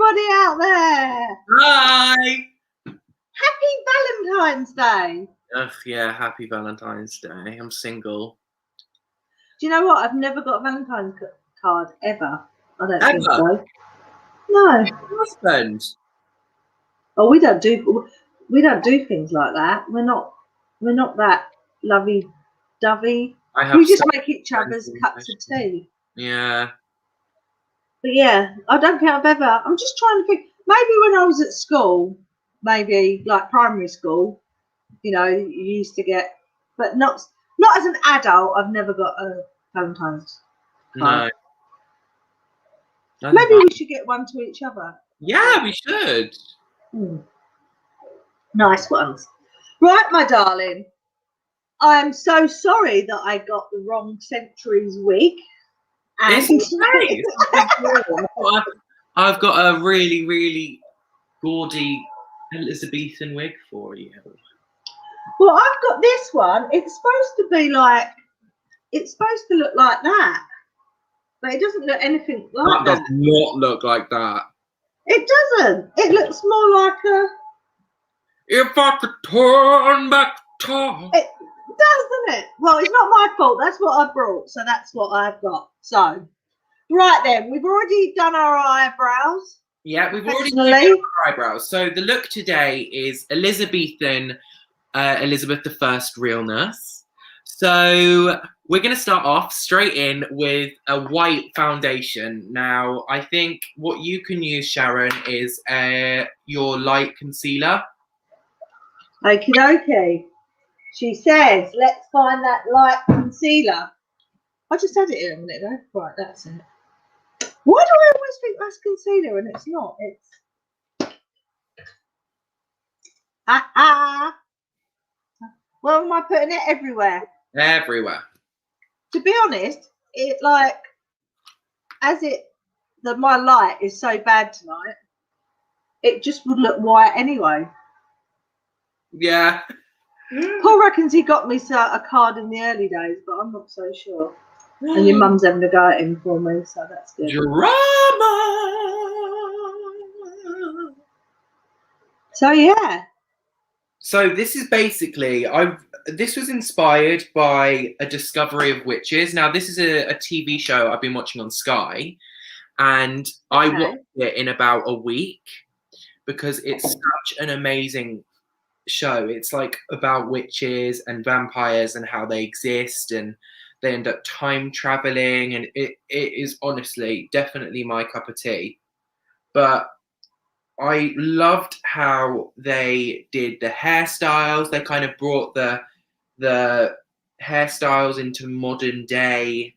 everybody out there. Hi. Happy Valentine's Day. Ugh, yeah, happy Valentine's Day. I'm single. Do you know what? I've never got a Valentine's card ever. I don't think Ever? so. No. Husband. Oh, we don't do things like that. We're not that lovey-dovey. We just make each other's cups of tea. Yeah. But yeah, I don't think I've ever. I'm just trying to think. Maybe when I was at school, maybe like primary school, you used to get, but not as an adult. I've never got a Valentine's card. No. Maybe we should get one to each other. Yeah, we should. Nice ones. Right, my darling. I am so sorry that I got the wrong century's wig. It's nice. I've got a really, really gaudy Elizabethan wig for you. Well, I've got this one. It's supposed to be like, it's supposed to look like that, but it doesn't look anything like that. That does not look like that. It doesn't. It looks more like a. If I could turn back time. It does, doesn't it? Well, it's not my fault. That's what I brought, so that's what I've got. So, right then, we've already done our eyebrows. Yeah, we've already done our eyebrows. So the look today is Elizabethan, Elizabeth I realness. So we're going to start off straight in with a white foundation. Now, I think what you can use, Sharon, is your light concealer. Okie dokie. She says, let's find that light concealer. I just had it in a minute ago. Right, that's it. Why do I always think that's concealer and it's not? It's Well, am I putting it everywhere? Everywhere. To be honest, it like my light is so bad tonight, it just would look white anyway. Yeah. Paul reckons he got me a card in the early days, but I'm not so sure. And your mum's having a go at him for me, so that's good. Drama. So yeah. So this is basically, this was inspired by a discovery of witches. Now this is a TV show I've been watching on Sky, and I watched it in about a week because it's such an amazing show. It's like about witches and vampires and how they exist, and they end up time traveling, and it is honestly definitely my cup of tea. But I loved how they did the hairstyles. They kind of brought the hairstyles into modern day.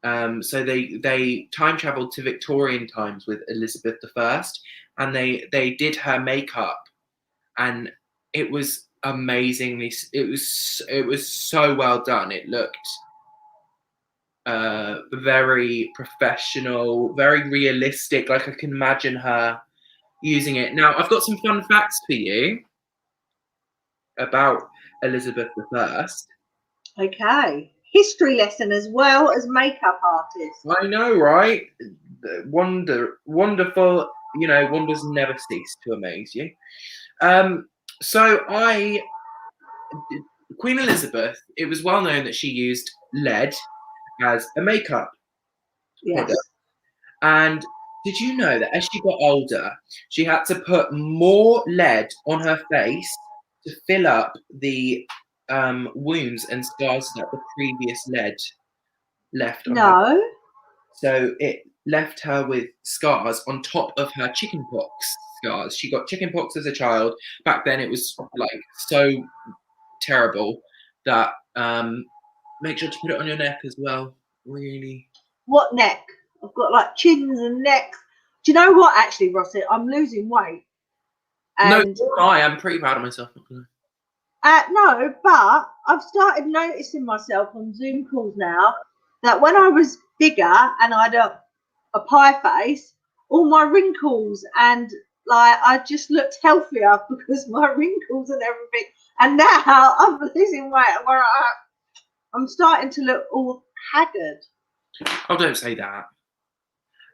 So they time traveled to Victorian times with Elizabeth I, and they did her makeup, and it was amazingly. It was so well done. It looked very professional, very realistic. Like I can imagine her using it. Now, I've got some fun facts for you about Elizabeth I. Okay. History lesson as well as makeup artist. I know, right? Wonderful. Wonders never cease to amaze you. So Queen Elizabeth, it was well known that she used lead as a makeup product. And did you know that as she got older, she had to put more lead on her face to fill up the wounds and scars that the previous lead left on her? So it left her with scars on top of her chickenpox scars. She got chickenpox as a child. Back then it was like so terrible that make sure to put it on your neck as well. Really. What neck? I've got like chins and necks. Do you know what, actually, Rossi? I'm losing weight. And no, I am pretty proud of myself. No, but I've started noticing myself on Zoom calls now that when I was bigger and I had a pie face, all my wrinkles and like I just looked healthier because my wrinkles and everything. And now I'm losing weight where I'm starting to look all haggard. Oh, don't say that.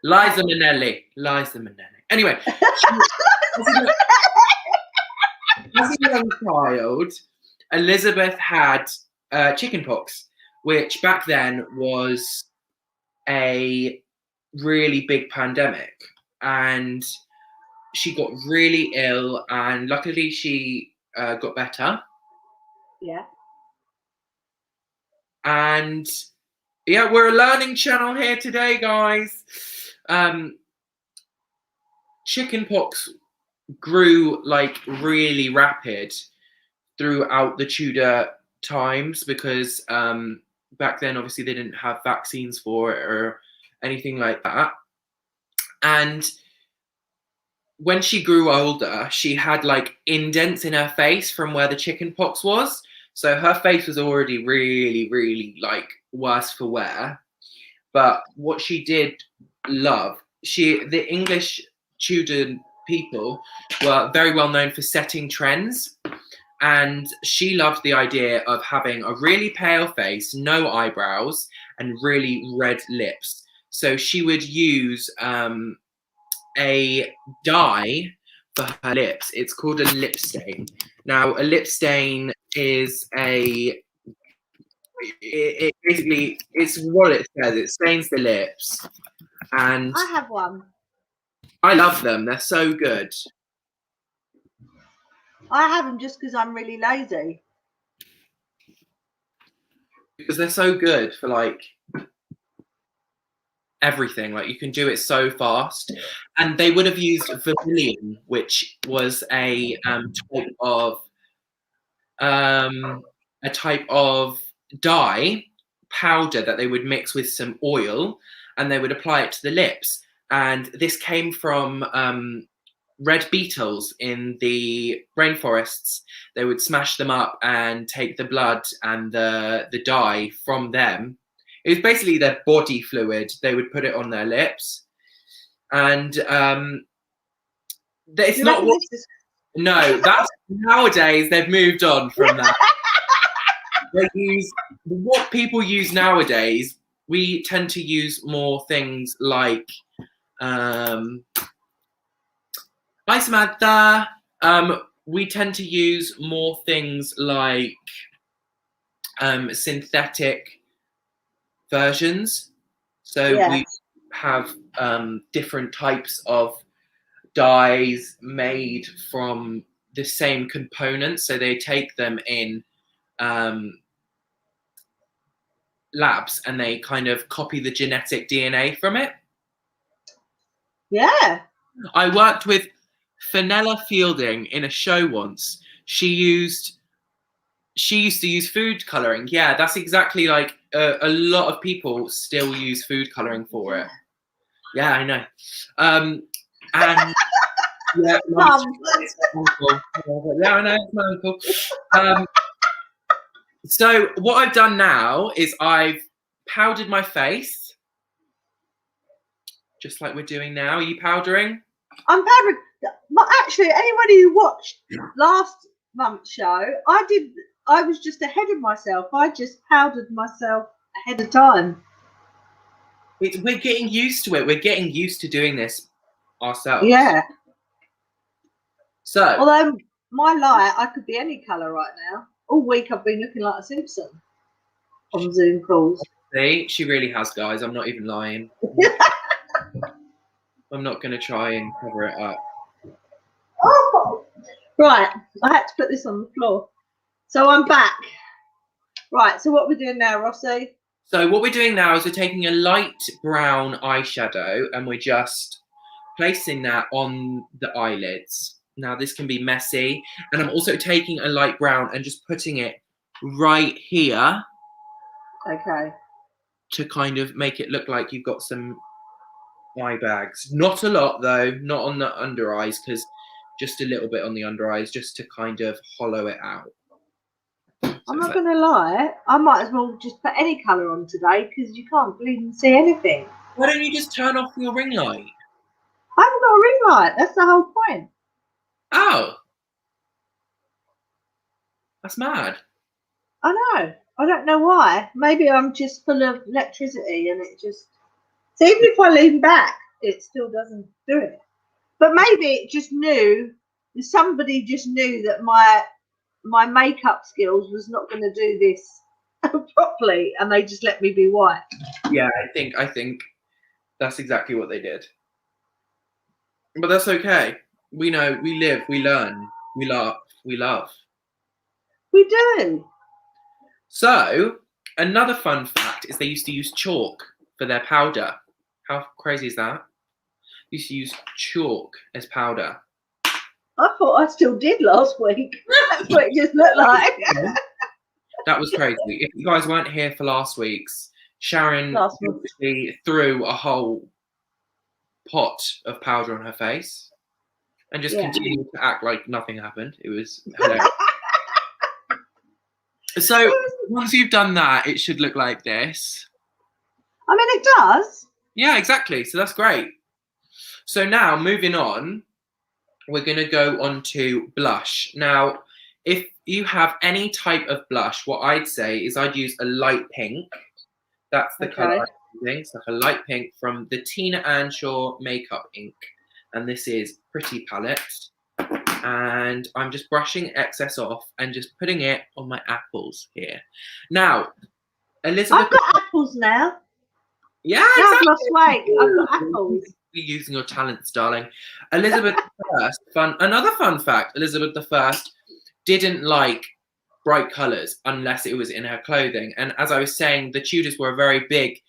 Liza Minnelli. Anyway, as a young child, Elizabeth had chickenpox, which back then was a really big pandemic, and she got really ill, and luckily she got better. Yeah. And yeah, we're a learning channel here today, guys. Chickenpox grew like really rapid throughout the Tudor times because back then obviously they didn't have vaccines for it or anything like that. And when she grew older, she had like indents in her face from where the chickenpox was. So her face was already really, really like worse for wear. But what she did love, the English Tudor people were very well known for setting trends. And she loved the idea of having a really pale face, no eyebrows, and really red lips. So she would use a dye for her lips. It's called a lip stain. Now, a lip stain is it basically, it's what it says. It stains the lips. And I have one. I love them. They're so good. I have them just because I'm really lazy. Because they're so good for like everything. Like you can do it so fast. And they would have used vermilion, which was a type of dye powder that they would mix with some oil, and they would apply it to the lips. And this came from red beetles in the rainforests. They would smash them up and take the blood and the dye from them. It was basically their body fluid. They would put it on their lips, and it's not what. No, that's nowadays they've moved on from that. They use what people use nowadays. We tend to use more things like Hi Samantha. We tend to use more things like synthetic versions. So we have different types of dyes made from the same components. So they take them in labs and they kind of copy the genetic DNA from it. Yeah. I worked with Fenella Fielding in a show once. She used to use food coloring. Yeah, that's exactly like a lot of people still use food coloring for it. Yeah, I know. And yeah, yeah, I know, it's my uncle. So what I've done now is I've powdered my face, just like we're doing now. Are you powdering? I'm powdering. But actually, anybody who watched last month's show, I was just ahead of myself. I just powdered myself ahead of time. We're getting used to it. We're getting used to doing this ourselves. Yeah. So, although my lie, I could be any colour right now. All week I've been looking like a Simpson on Zoom calls. See, she really has, guys. I'm not even lying. I'm not going to try and cover it up. Oh, right. I had to put this on the floor. So I'm back. Right. So what we're doing now, Rossi? So what we're doing now is we're taking a light brown eyeshadow and we're just placing that on the eyelids. Now this can be messy, and I'm also taking a light brown and just putting it right here. Okay. To kind of make it look like you've got some eye bags. Not a lot though, not on the under eyes, because just a little bit on the under eyes, just to kind of hollow it out. So I'm not going to lie, I might as well just put any colour on today because you can't even see anything. Why don't you just turn off your ring light? I haven't got a ring light, that's the whole point. Oh. That's mad. I know. I don't know why. Maybe I'm just full of electricity and it just... So even if I lean back, it still doesn't do it. But maybe it just knew, somebody just knew that my makeup skills was not going to do this properly, and they just let me be white. Yeah, I think that's exactly what they did. But that's okay. We know, we live, we learn, we laugh, we love. We do. So, another fun fact is they used to use chalk for their powder. How crazy is that? They used to use chalk as powder. I thought I still did last week. That's what it just looked like. That was crazy. If you guys weren't here for last week's, Sharon obviously threw a whole pot of powder on her face and just continued to act like nothing happened. It was hilarious. So once you've done that, it should look like this. I mean, it does. Yeah, exactly. So that's great. So now moving on, we're going to go on to blush. Now, if you have any type of blush, what I'd say is I'd use a light pink. That's the colour I'm using. It's like a light pink from the Tina Anshaw Makeup Ink. And this is Pretty Palette. And I'm just brushing excess off and just putting it on my apples here. Now, Elizabeth... I've got apples now. Yeah, exactly. I've lost weight. I've got apples. You're using your talents, darling. Elizabeth I, another fun fact, Elizabeth I didn't like bright colours unless it was in her clothing. And as I was saying, the Tudors were very big,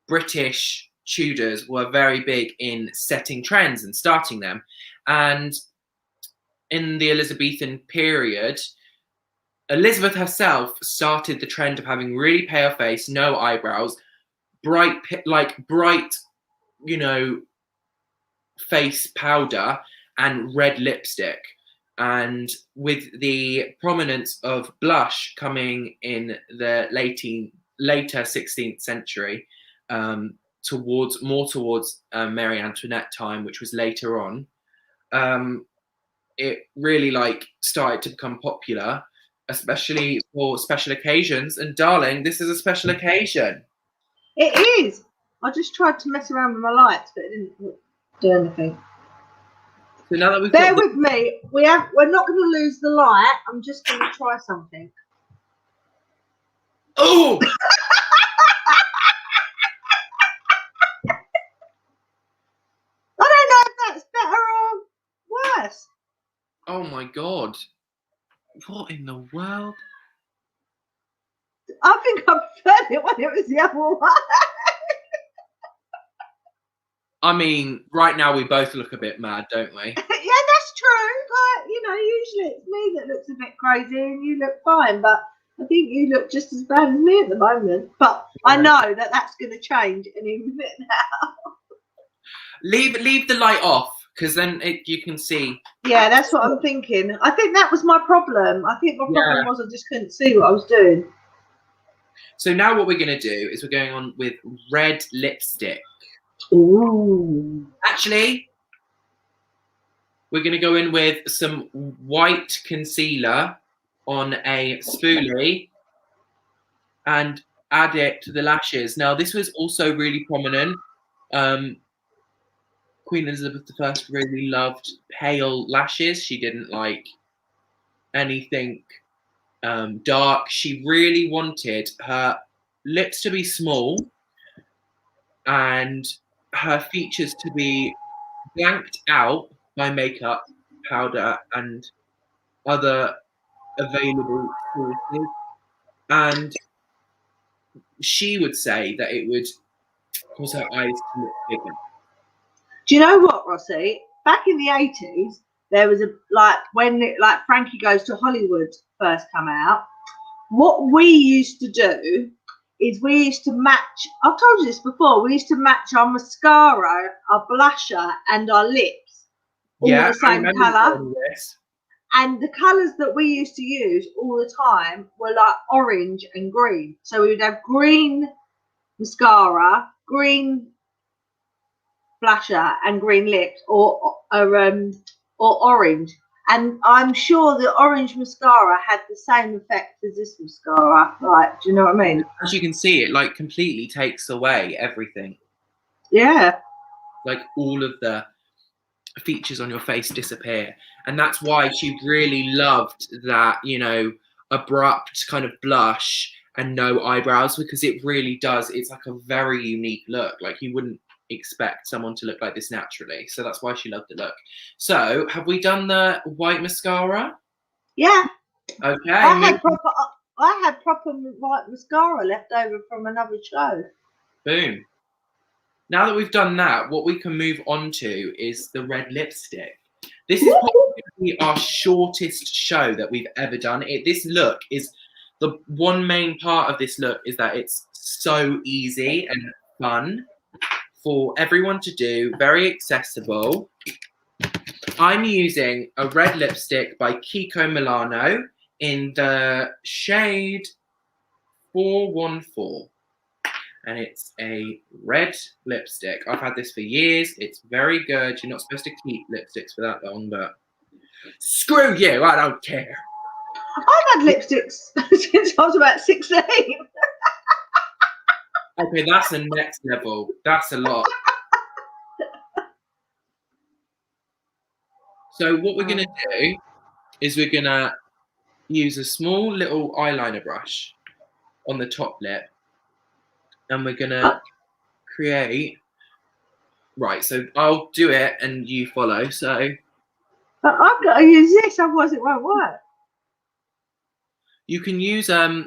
British Tudors were very big in setting trends and starting them. And in the Elizabethan period, Elizabeth herself started the trend of having really pale face, no eyebrows, bright, you know, face powder and red lipstick. And with the prominence of blush coming in the later 16th century, towards Mary Antoinette time, which was later on, it really like started to become popular, especially for special occasions. And darling, this is a special occasion. It is. I just tried to mess around with my lights, but it didn't do anything. So now that we've bear with me, we're not going to lose the light. I'm just going to try something. Oh! I don't know if that's better or worse. Oh my god! What in the world? I think I preferred it when it was the other one. I mean, right now we both look a bit mad, don't we? Yeah, that's true. Like, you know, usually it's me that looks a bit crazy and you look fine, but I think you look just as bad as me at the moment. But I know that that's going to change any minute now. Leave the light off, because then you can see. Yeah, that's what I'm thinking. I think that was my problem. I think my problem was I just couldn't see what I was doing. So now what we're going to do is we're going on with red lipstick. Ooh. Actually, we're going to go in with some white concealer on a spoolie and add it to the lashes. Now, this was also really prominent. Queen Elizabeth I really loved pale lashes. She didn't like anything dark. She really wanted her lips to be small and her features to be blanked out by makeup, powder, and other available sources. And she would say that it would cause her eyes to look bigger. Do you know what, Rossi? Back in the 80s, there was when Frankie Goes to Hollywood first come out. What we used to do is we used to match. I've told you this before. We used to match our mascara, our blusher, and our lips all the same colour. And the colours that we used to use all the time were like orange and green. So we would have green mascara, green blusher, and green lips, or orange. And I'm sure the orange mascara had the same effect as this mascara. Like, do you know what I mean? As you can see, it like completely takes away everything. Yeah. Like all of the features on your face disappear. And that's why she really loved that, you know, abrupt kind of blush and no eyebrows, because it really does. It's like a very unique look. Like you wouldn't expect someone to look like this naturally. So that's why she loved the look. So have we done the white mascara? Yeah. Okay. I had proper white mascara left over from another show. Boom. Now that we've done that, what we can move on to is the red lipstick. This is probably our shortest show that we've ever done. This look is, the one main part of this look is that it's so easy and fun for everyone to do, very accessible. I'm using a red lipstick by Kiko Milano in the shade 414. And it's a red lipstick. I've had this for years. It's very good. You're not supposed to keep lipsticks for that long, but screw you, I don't care. I've had lipsticks since I was about 16. Okay, that's the next level. That's a lot. So what we're going to do is we're going to use a small little eyeliner brush on the top lip. And we're going to create... Right, so I'll do it and you follow. So But I've got to use this, otherwise it won't work. you can use... oh,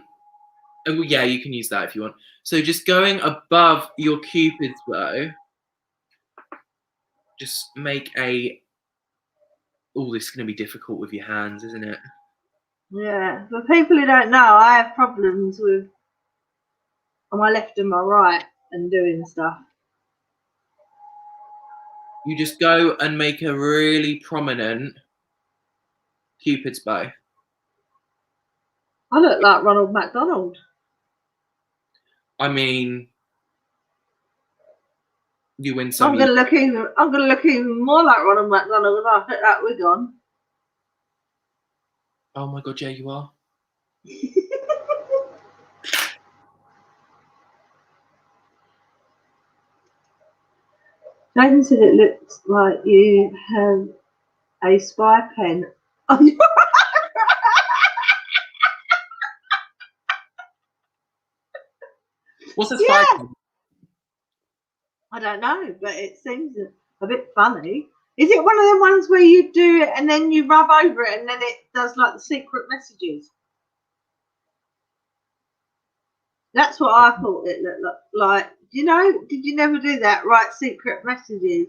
yeah, you can use that if you want. So just going above your Cupid's bow, just make a... Oh, this is going to be difficult with your hands, isn't it? Yeah, for people who don't know, I have problems with on my left and my right and doing stuff. You just go and make a really prominent Cupid's bow. I look like Ronald McDonald. I mean, you win some. I'm gonna look even more like Ronald McDonald if I put that wig on. Oh my god, yeah, you are. Jaden said it looks like you have a spy pen. What's a spy pen? I don't know, but it seems a bit funny. Is it one of them ones where you do it and then you rub over it and then it does like the secret messages? That's what I thought it looked like. You know, did you never do that? Write secret messages.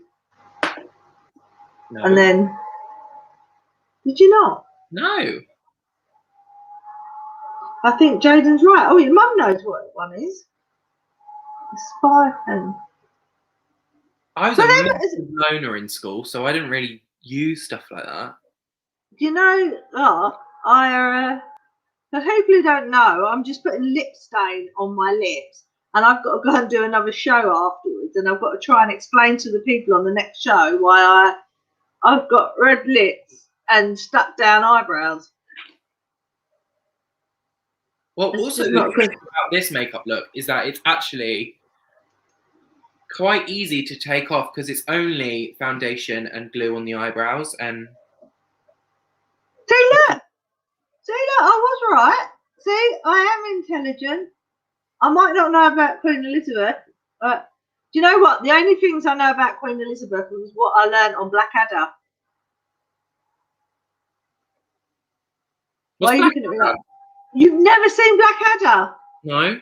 No. And then, did you not? No. I think Jaden's right. Oh, your mum knows what one is. A spy pen. I was a massive loner in school, so I didn't really use stuff like that. You know, for people who don't know, I'm just putting lip stain on my lips, and I've got to go and do another show afterwards, and I've got to try and explain to the people on the next show why I've got red lips and stuck down eyebrows. Well, also the thing about this makeup look is that it's actually quite easy to take off because it's only foundation and glue on the eyebrows. And see, look, I was right. See, I am intelligent. I might not know about Queen Elizabeth, but do you know what? The only things I know about Queen Elizabeth was what I learned on Blackadder. Why are you looking at me like? You've never seen Blackadder? No.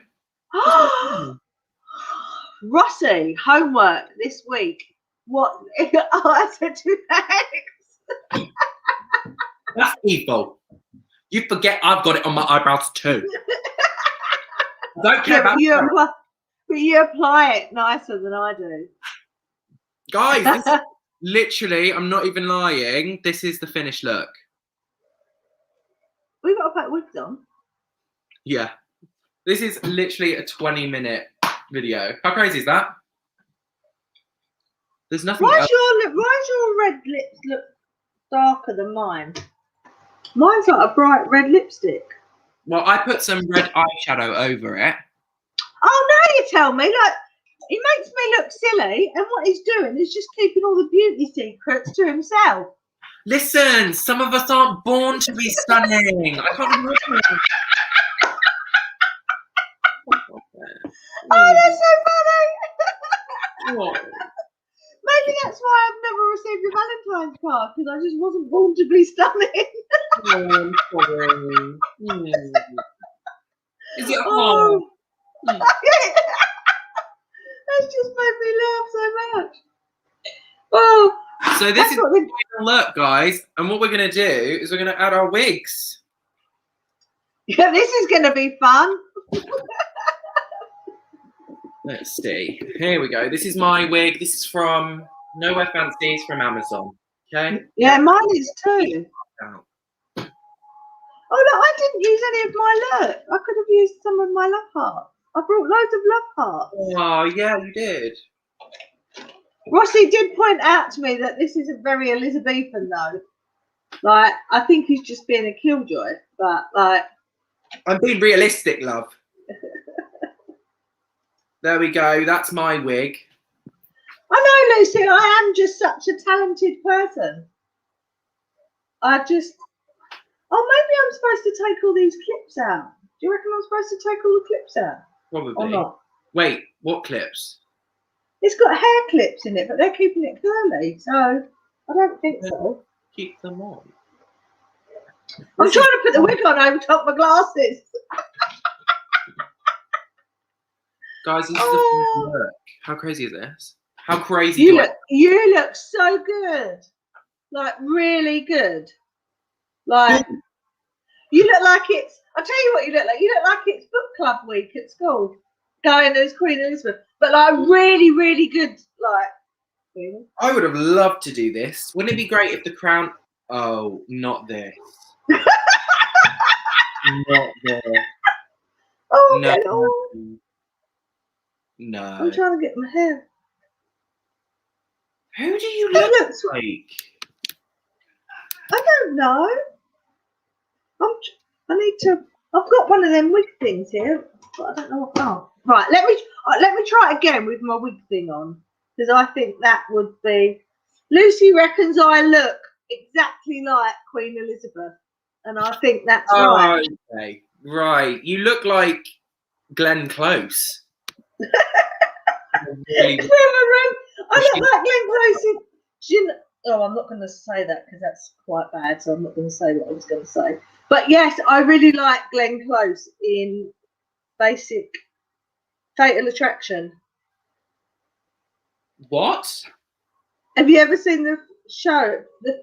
Rossi, homework this week. What? I said to Alex. That's evil. You forget I've got it on my eyebrows too. I don't care about but you apply it nicer than I do. Guys, this is literally, I'm not even lying. This is the finished look. We've got to put wigs on. Yeah. This is literally a 20-minute video. How crazy is that? There's nothing else. Why does your red lips look darker than mine? Mine's like a bright red lipstick. Well, I put some red eyeshadow over it. Oh, now you tell me. Like, He makes me look silly, and what he's doing is just keeping all the beauty secrets to himself. Listen, some of us aren't born to be stunning. I can't imagine. Oh, that's so funny. Oh. Maybe that's why I've never received a Valentine's card, because I just wasn't born to be stunning. Oh, I'm sorry. Is it hard? Oh. That's just made me laugh so much. Oh, So this is the final look, guys, and what we're going to do is we're going to add our wigs. Yeah, this is going to be fun. Let's see. Here we go. This is my wig. This is from Nowhere Fancies from Amazon. Okay. Yeah, mine is too. Oh, look, I didn't use any of my look. I could have used some of my love heart. I brought loads of love hearts. Oh, yeah, you did. Rossi did point out to me that this isn't very Elizabethan, though. Like, I think he's just being a killjoy, but like. I'm being realistic, love. There we go. That's my wig. I know, Lucy. I am just such a talented person. Oh, maybe I'm supposed to take all these clips out. Do you reckon I'm supposed to take all the clips out? Probably. Or not? Wait, what clips? It's got hair clips in it, but they're keeping it curly, so I don't think so. Keep them on. I'm trying to put the wig on over top of my glasses. Guys, this is the look. How crazy is this? How crazy you look so good. Like, really good. Like, you look like it's, I'll tell you what you look like. You look like it's book club week at school. Going as Queen Elizabeth. But like, really, really good. Like, really. I would have loved to do this. Wouldn't it be great if the crown... Oh, not this. Not this. Oh, no. No. I'm trying to get my hair. Who do you look like? I don't know. I've got one of them wig things here, but I don't know what. Oh, right. Let me try it again with my wig thing on, because I think that would be. Lucy reckons I look exactly like Queen Elizabeth, and I think that's right. Okay, right. You look like Glenn Close. I look like Glenn Close. Oh, I'm not going to say that because that's quite bad, so I'm not going to say what I was going to say. But yes, I really like Glenn Close in Basic Fatal Attraction. What? Have you ever seen the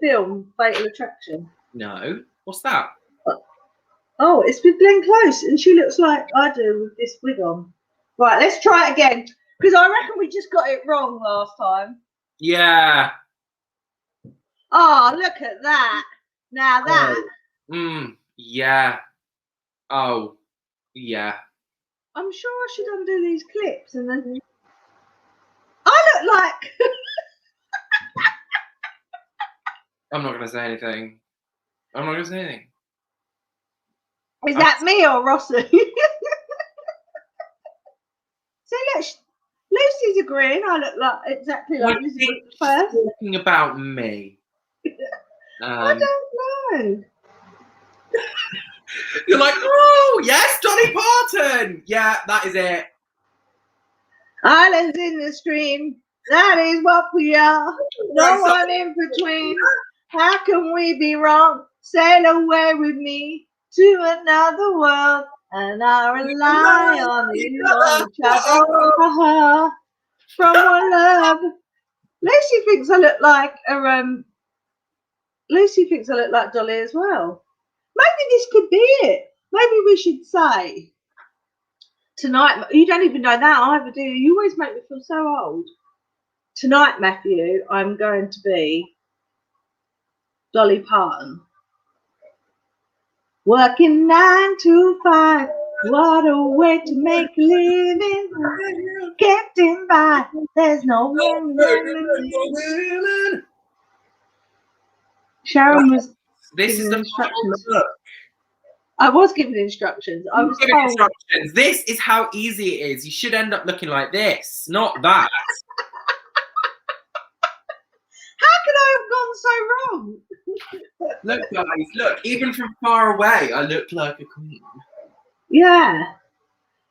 film Fatal Attraction? No. What's that? Oh, it's with Glenn Close, and she looks like I do with this wig on. Right, let's try it again, because I reckon we just got it wrong last time. Yeah. Oh, look at that. Now that. Yeah. Oh, yeah. I'm sure I should undo these clips and then. I look like. I'm not going to say anything. Is that me or Rossi? See, look, Lucy's agreeing. I look like exactly like Elizabeth first. Talking about me. I don't know. You're like, oh yes, Dolly Parton. Yeah, that is it. Islands in the stream. That is what we are. No one in between. How can we be wrong? Sail away with me to another world, and I rely on you, on each other. From one love. Lucy thinks I look like Dolly as well. Maybe this could be it. Maybe we should say tonight. You don't even know that either, do you? You always make me feel so old. Tonight, Matthew, I'm going to be Dolly Parton. Working 9 to 5. What a way to make a living. Getting by. There's no feeling. Sharon was. This is the final look. I was given instructions. I was Giving told. instructions. This is how easy it is. You should end up looking like this, not that. How could I have gone so wrong? Look, guys, look. Even from far away, I look like a queen. Yeah.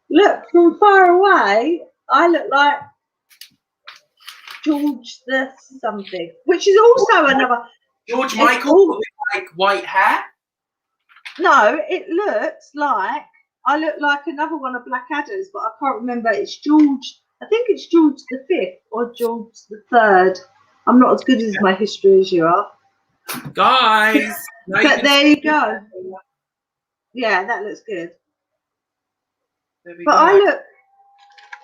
Look, from far away, I look like George the something, which is also another. George Michael with like white hair. No, it looks like I look like another one of Blackadder's, but I can't remember. It's George. I think it's George the Fifth or George the Third. I'm not as good as my history as you are, guys. But there you go. Yeah, that looks good. But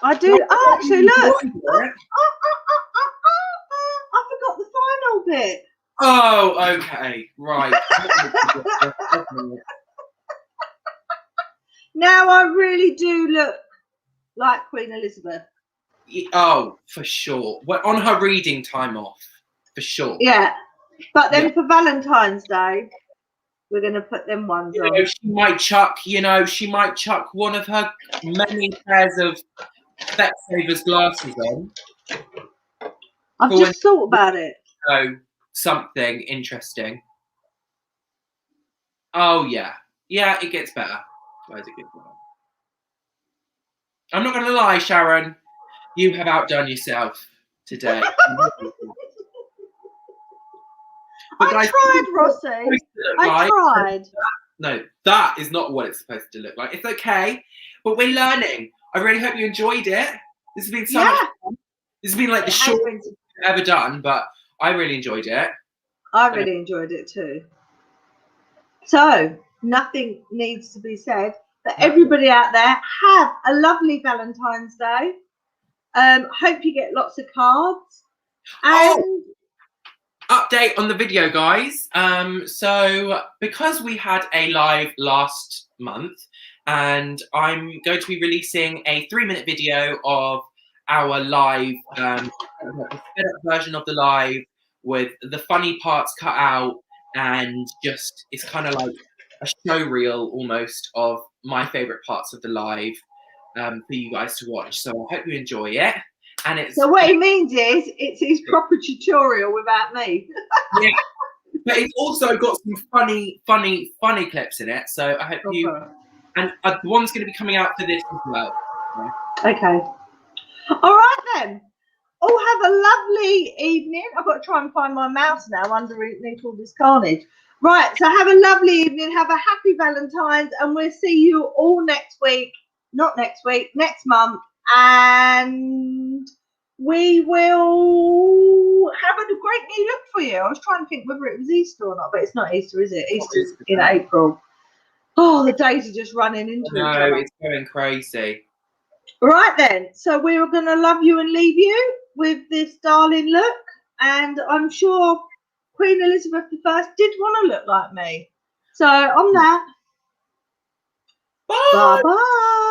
I do. Oh, actually, look. I forgot the final bit. Oh, okay, right. Now I really do look like Queen Elizabeth. Oh, for sure. We're on her reading time off, for sure. Yeah, but then for Valentine's Day, we're going to put them ones on. She might chuck, she might chuck one of her many pairs of Specsavers glasses on. I've just thought about it. Oh, something interesting. Oh, yeah. Yeah, it gets better. Guys, it gets better. I'm not going to lie, Sharon. You have outdone yourself today. I tried, Rossi. I tried. No, that is not what it's supposed to look like. It's okay, but we're learning. I really hope you enjoyed it. This has been so much fun. This has been like the shortest we've ever done, but I really enjoyed it. I really enjoyed it too. So, nothing needs to be said, but everybody out there, have a lovely Valentine's Day. Hope you get lots of cards. And update on the video, guys. So because we had a live last month, and I'm going to be releasing a 3-minute video of our live version of the live with the funny parts cut out, and just it's kind of like a show reel almost of my favorite parts of the live for you guys to watch. So I hope you enjoy it. And it's so what it means is it's his proper tutorial without me. Yeah, but it's also got some funny clips in it. So I hope you. And the one's going to be coming out for this as well. Okay. All right then. Oh, have a lovely evening. I've got to try and find my mouse now underneath all this carnage. Right, so have a lovely evening. Have a happy Valentine's, and we'll see you all next week. Not next week, next month. And we will have a great new look for you. I was trying to think whether it was Easter or not, but it's not Easter, is it? Easter's in April. Oh, the days are just running into each other. No, it's going crazy. Right then, so we are going to love you and leave you with this darling look, and I'm sure Queen Elizabeth I did want to look like me. So on that, bye bye.